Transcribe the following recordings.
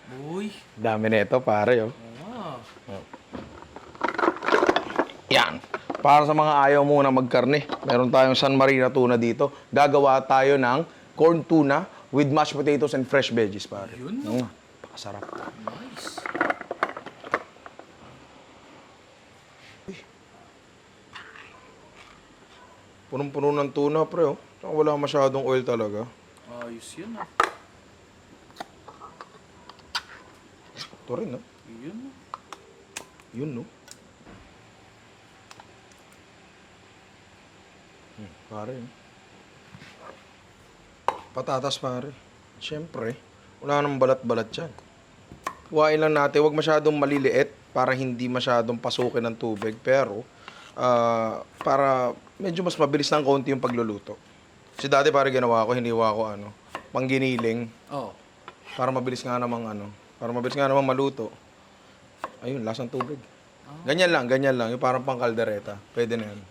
Uy. Dami na ito, pare, oh. Ah. Yan. Para sa mga ayaw muna magkarne, meron tayong San Marina tuna dito. Gagawa tayo ng corn tuna with mashed potatoes and fresh veggies, pare. Yun, no? Pakasarap. Nice. Punong-puno ng tuna, pre, oh. Tsaka wala masyadong oil talaga. Ayos yun, ah. Ito rin, no? Yun, no? Yun, no? Pare, no? Patatas, pare. Siyempre, wala nang balat-balat yan. Huwain lang natin, huwag masyadong maliliit para hindi masyadong pasukin ng tubig. Pero, para medyo mas mabilis ng konti yung pagluluto. Kasi dati pare ginawa ko, hiniwa ko pangginiling. Oh. Para mabilis nga namang maluto. Ayun, lasang tubig. Ganyan lang. Yung parang pang kaldereta. Pwede na yan.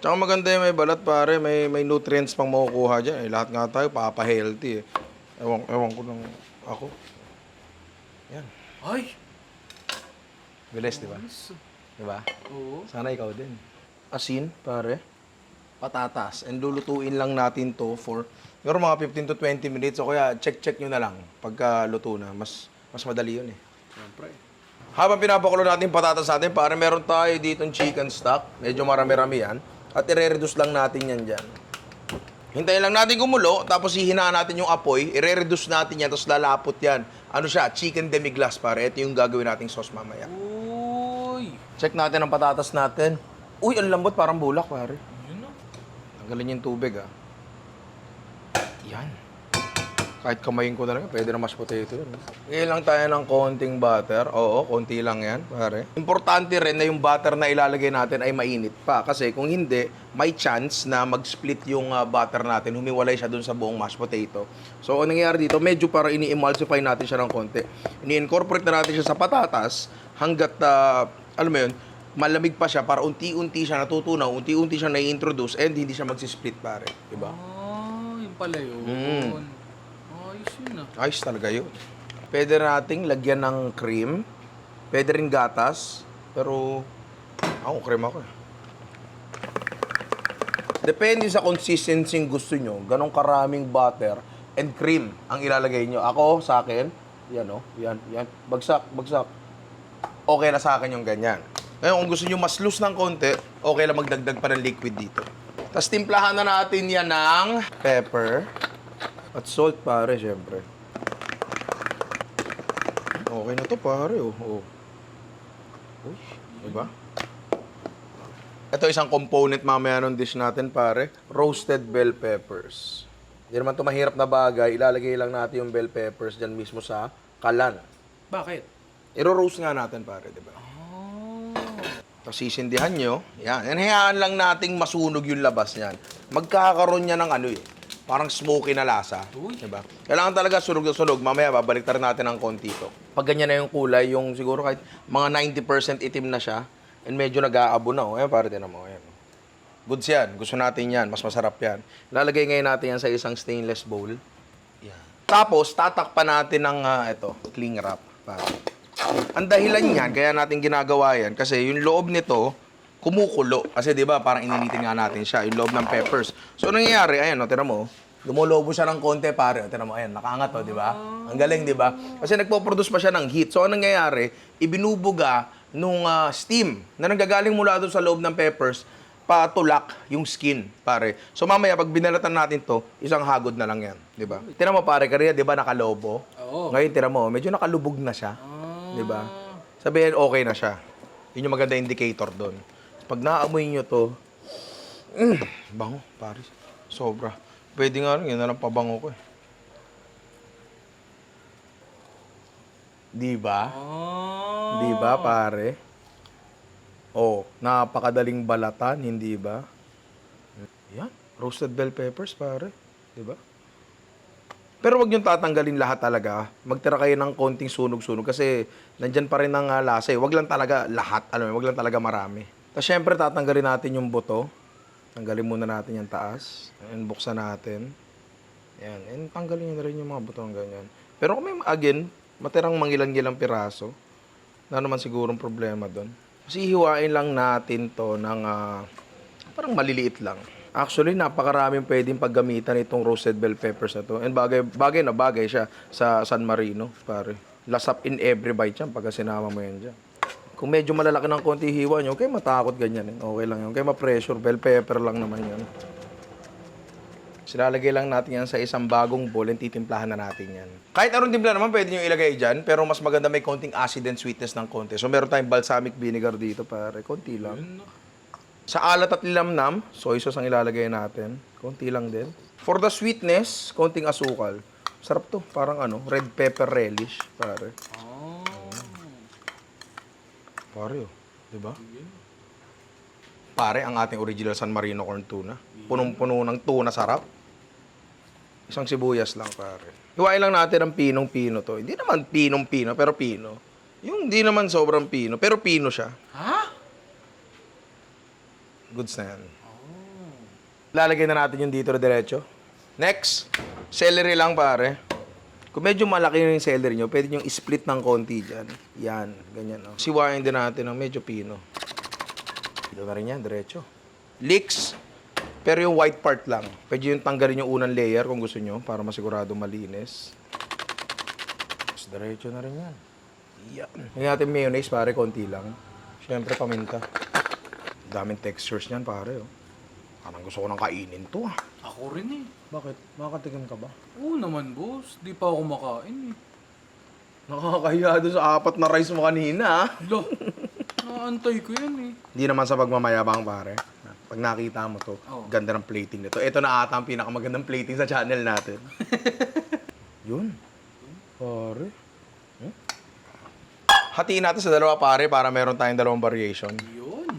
Tsaka maganda yung may balat, pare. May nutrients pang makukuha dyan. Lahat nga tayo, papa-healthy, eh. Ewan ko lang ako. Yan. Ay! Bilis, di ba? Nice. Di ba? Oo. Sana ikaw din. Asin, pare. Patatas. And lulutuin lang natin to for siguro mga 15 to 20 minutes. O kaya check nyo na lang pagka luto na. Mas madali yun, eh. Siyempre. Habang pinapakulo natin yung patatas natin, pare meron tayo ditong chicken stock. Medyo marami-rami yan. At i-reduce lang natin yan dyan. Hintayin lang natin kumulo, tapos hihinaan natin yung apoy, i-reduce natin yan, tapos lalapot yan. Ano siya? Chicken demi-glace, pare. Ito yung gagawin nating sauce mamaya. Uy! Check natin ang patatas natin. Uy, ang lambot, parang bulak, pare. Yun, no? Tanggalin yung tubig, ah. Yan. Kahit kamayin ko na lang, pwede na mashed potato yun. Ngayon lang tayo ng konting butter. Oo, konti lang yan, pare. Importante rin na yung butter na ilalagay natin ay mainit pa. Kasi kung hindi, may chance na mag-split yung butter natin. Humiwalay siya dun sa buong mashed potato. So, ang nangyayari dito, medyo para ini-emulsify natin siya ng konti. Ini-incorporate na natin siya sa patatas hanggat, alam mo yun, malamig pa siya para unti-unti siya natutunaw, unti-unti siya na-introduce and hindi siya mag-split, pare. Diba? Ah, yun pala yun. Ayos yun, ah. Ayos talaga yun. Pwede nating lagyan ng cream. Pwede rin gatas. Pero, ako, cream ako eh. Depende sa consistency gusto nyo. Ganong karaming butter and cream ang ilalagay nyo. Ako, sa akin, yan o. Yan. Bagsak. Okay na sa akin yung ganyan. Ngayon, kung gusto nyo mas loose ng konti, okay lang magdagdag pa ng liquid dito. Tapos, timplahan na natin yan ng pepper. At salt, pare, syempre. Okay na to, pare, oh. Uy, diba? Ito isang component mamaya ng dish natin, pare. Roasted bell peppers. Hindi naman ito mahirap na bagay. Ilalagay lang natin yung bell peppers dyan mismo sa kalan. Bakit? Iro-roast nga natin, pare, diba? Tapos sisindihan nyo. Yan. Hayaan lang nating masunog yung labas niyan. Magkakaroon niya ng parang smoky na lasa. Uy. Diba? Kailangan talaga sunog na sunog. Mamaya, babalik natin ng konti to. Pag ganyan na yung kulay, yung siguro kahit mga 90% itim na siya, and medyo nag-aabo na. Ayan, pare, tinan mo. Ayan. Goods yan. Gusto natin yan. Mas masarap yan. Lalagay ngayon natin yan sa isang stainless bowl. Yan. Tapos, tatakpan natin ng cling wrap. Pare. Ang dahilan niyan, kaya natin ginagawa yan, kasi yung loob nito, kumukulo. Kasi 'di ba, parang ininitin nga natin siya, yung loob ng peppers. So nangyayari, ayan, tingnan mo, lumulobo siya ng konti, pare. Tingnan mo, ayan, nakaangat 'di ba? Ang galing, 'di ba? Kasi nagpo-produce pa siya ng heat. So anong nangyayari, ibinubuga nung steam na nanggagaling mula doon sa loob ng peppers, patulak yung skin, pare. So mamaya pag binalatan natin 'to, isang hagod na lang 'yan, 'di ba? Tingnan mo, pare, kanina 'di ba nakalobo? Oo. Ngayon tingnan mo, medyo nakalubog na siya. 'Di ba? Sabihin okay na siya. Yun yung maganda indicator doon. Pag naamoy nyo to, bango, pare. Sobra. Pwede nga rin, yun na lang pabango ko eh. Di ba? Di ba, pare? Oh, napakadaling balatan, hindi ba? Yan, roasted bell peppers, pare. Di ba? Pero wag niyong tatanggalin lahat talaga. Magtira kayo ng konting sunog-sunog kasi nandyan pa rin ang lasa eh. Wag lang talaga lahat, alam mo, wag lang talaga marami. Tapos syempre tatanggalin natin yung buto. Tanggalin muna natin yung taas. And buksan natin. Yan. And tanggalin nyo na rin yung mga butong ganyan. Pero kung may, again, matirang mangilan-gilang piraso, na naman sigurong problema doon. Kasi hiwain lang natin to ng parang maliliit lang. Actually, napakaraming pwedeng paggamitan itong roasted bell peppers na to. And bagay siya sa San Marino, pare. Lasap in every bite yan pagka sinama mo yan dyan. Kung medyo malalaki ng konti hiwa nyo, okay, matakot ganyan. Okay lang yun. Okay, ma-pressure. Bell pepper lang naman yan. Silalagay lang natin yan sa isang bagong bowl and titimplahan na natin yan. Kahit anong timpla naman, pwede nyo ilagay dyan. Pero mas maganda may konting acid and sweetness ng konti. So, meron tayong balsamic vinegar dito, pare. Konti lang. Sa alat at lilamnam, soy sauce ang ilalagay natin. Konti lang din. For the sweetness, konting asukal. Sarap to. Parang red pepper relish, pare. Oh. Pare, diba? Pare, ang ating original San Marino corn tuna. Punong-puno ng tuna sarap. Isang sibuyas lang, pare. Hiwain lang natin ang pinong-pino to. Hindi naman pinong-pino, pero pino. Yung hindi naman sobrang pino, pero pino siya. Ha? Goods na yan. Lalagay na natin yung dito na diretso. Next, celery lang, pare. Kung medyo malaki yung celery nyo, pwede nyo split ng konti dyan. Yan, ganyan. Oh. Siwain din natin ng medyo pino. Dito na rin yan, diretso. Leeks, pero yung white part lang. Pwede yung tanggalin yung unang layer kung gusto nyo para masigurado malinis. Tapos diretso na rin yan. Yan. Ngayon natin mayonnaise, pare, konti lang. Siyempre, paminta. Daming textures niyan, pare. Oh. Parang gusto ko nang kainin to, ah. Ako rin eh. Bakit? Makakatikim ka ba? Oo naman, boss. Di pa ako kumakain eh. Nakakahiya doon sa 4 na rice mo kanina, ah. Lo, naantay ko yan eh. Hindi naman sa pagmamayabang, pare. Pag nakita mo to, ganda ng plating nito. Ito na ata ang pinakamagandang plating sa channel natin. Yun. Pare. Hatiin natin sa dalawa, pare, para meron tayong dalawang variation. Yun.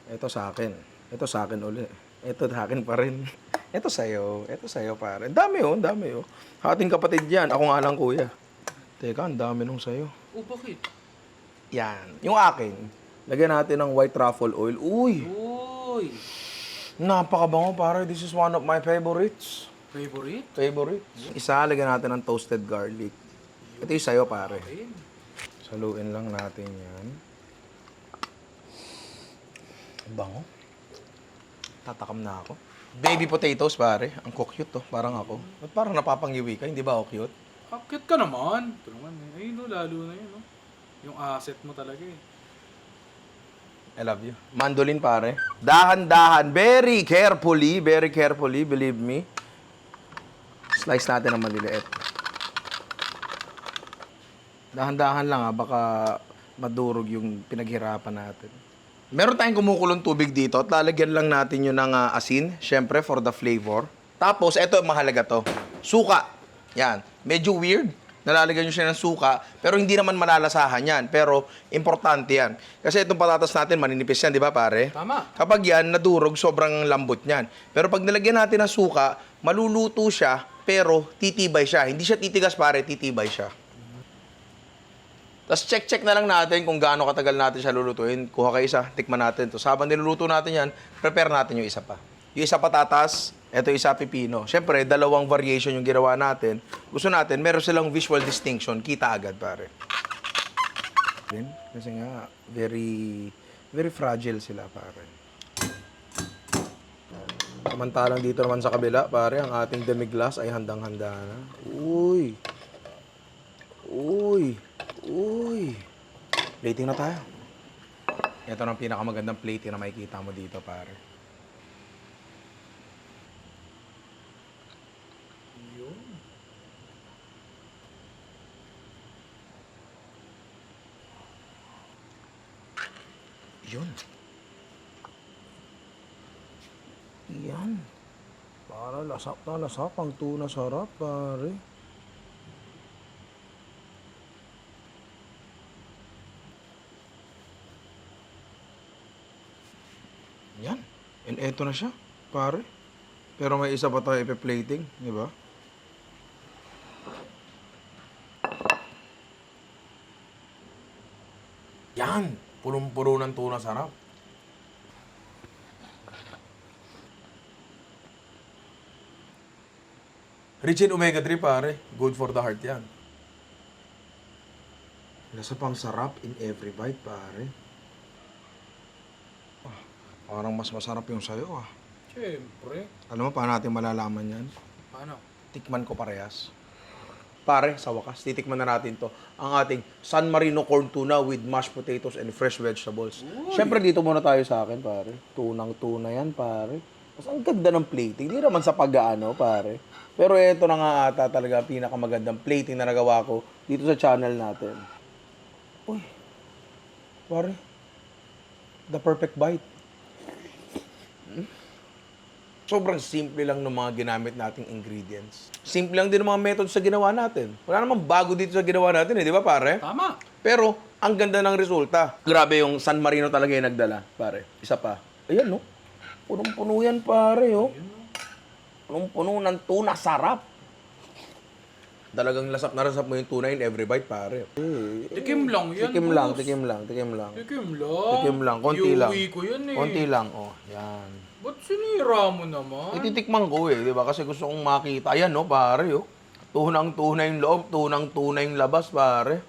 Ito sa akin. Ito sa akin uli. Ito sa akin pa rin. Ito sa'yo. Ito sa'yo, pare. Dami, oh. Dami, oh. Ating kapatid yan. Ako nga lang, kuya. Teka, ang dami nung sa'yo. Oh, bakit? Yan. Yung akin, lagyan natin ng white truffle oil. Uy! Uy! Napakabango, pare. This is one of my favorites. Favorite? Favorites. Isa, lagyan natin ng toasted garlic. Ito yung sa'yo, pare. Ayun. Saluin lang natin yan. Bango. Tatakam na ako. Baby potatoes, pare. Ang cute to. Parang ako. Ba't parang napapangiwi ka? Hindi ba ako cute? Cute ka naman. Ito naman eh. Ayun no, lalo na yun no. Yung asset mo talaga eh. I love you. Mandolin, pare. Dahan-dahan. Very carefully. Very carefully. Believe me. Slice natin ng maliliit. Dahan-dahan lang, ha. Baka madurog yung pinaghirapan natin. Meron tayong kumukulong tubig dito at lalagyan lang natin yun ng asin, syempre for the flavor. Tapos, eto mahalaga to. Suka. Yan. Medyo weird. Nalalagyan nyo siya ng suka, pero hindi naman malalasahan yan. Pero, importante yan. Kasi itong patatas natin, maninipis yan, di ba pare? Tama. Kapag yan, nadurog, sobrang lambot niyan. Pero pag nilagyan natin ng suka, maluluto siya, pero titibay siya. Hindi siya titigas, pare, titibay siya. Tapos check na lang natin kung gaano katagal natin siya lulutuin. Kuha kayo isa, tikman natin to. Habang niluluto natin yan, prepare natin yung isa pa. Yung isa patatas, eto isa pipino. Siyempre, dalawang variation yung ginawa natin. Gusto natin, meron silang visual distinction. Kita agad, pare. Kasi nga, very fragile sila, pare. Samantalang dito naman sa kabila, pare, ang ating demi-glace ay handang-handa na. Uy! Plating na tayo. Ito na ang pinakamagandang plating na makikita mo dito, pare. Yun. Yan. Para lasap na lasap ang tuna sarap, pare. Yan. And eto na siya, pare. Pero may isa pa tayo ipe-plating, di ba? Yan. Punong-puno ng tuna sarap. Rich in omega-3, pare. Good for the heart yan. Nasa pang sarap in every bite, pare. Ah, parang mas masarap yung sayo, ah. Siyempre. Alam mo, paano natin malalaman yan? Paano? Tikman ko parehas. Pare, sa wakas, titikman na natin to. Ang ating San Marino corn tuna with mashed potatoes and fresh vegetables. Siyempre, dito muna tayo sa akin, pare. Tunang-tuna yan, pare. Mas ang ganda ng plating. Hindi naman sa pag-aano, pare. Pero ito na nga ata talaga pinakamagandang plating na nagawa ko dito sa channel natin. Uy, pare. The perfect bite. Sobrang simple lang ng mga ginamit nating ingredients. Simple lang din ang mga methods sa ginawa natin. Wala namang bago dito sa ginawa natin, di ba pare? Tama. Pero, ang ganda ng resulta. Grabe yung San Marino talaga yung nagdala, pare. Isa pa. Ayan, no? Punong-puno yan, pare, oh. Punong-puno ng tuna. Sarap. Talagang lasap na lasap mo yung tuna in every bite, pare. Tikim lang yan, Tikim lang, boss. tikim lang, tikim lang. Tikim lang. Tikim lang, konti lang. Iuwi ko yan eh. Konti lang, oh. Yan. Ba't sinira mo naman? Ititikman ko di ba? Kasi gusto kong makita. Ayan, no, pare, oh. Tunang-tuna yung loob, tunang-tuna yung labas, pare.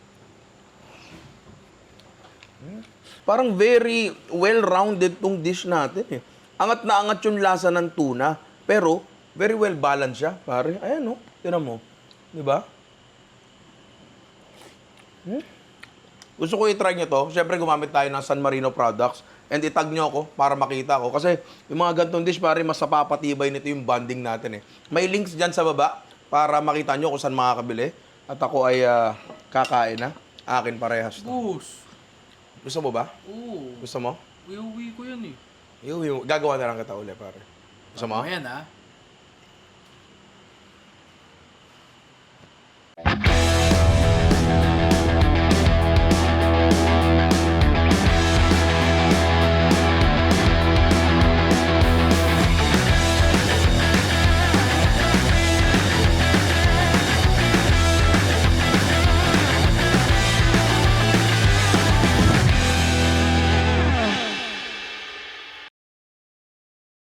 Parang very well-rounded tong dish natin, eh. Angat na angat yung lasa ng tuna, pero very well-balanced siya, pare. Ayan, no. Tignan mo. Di ba? Gusto ko i-try nyo to. Siyempre, gumamit tayo ng San Marino products. And itag nyo ako para makita ko. Kasi yung mga gantong dish, pare, mas napapatibay nito yung bonding natin, eh. May links dyan sa baba para makita nyo kung saan makakabili. At ako ay kakain na. Akin parehas to. Boss. Gusto mo ba? Oo. Gusto mo? Iuwi ko yan eh. Gagawa na lang kita uli, pare. Gusto mo? Ayan ah.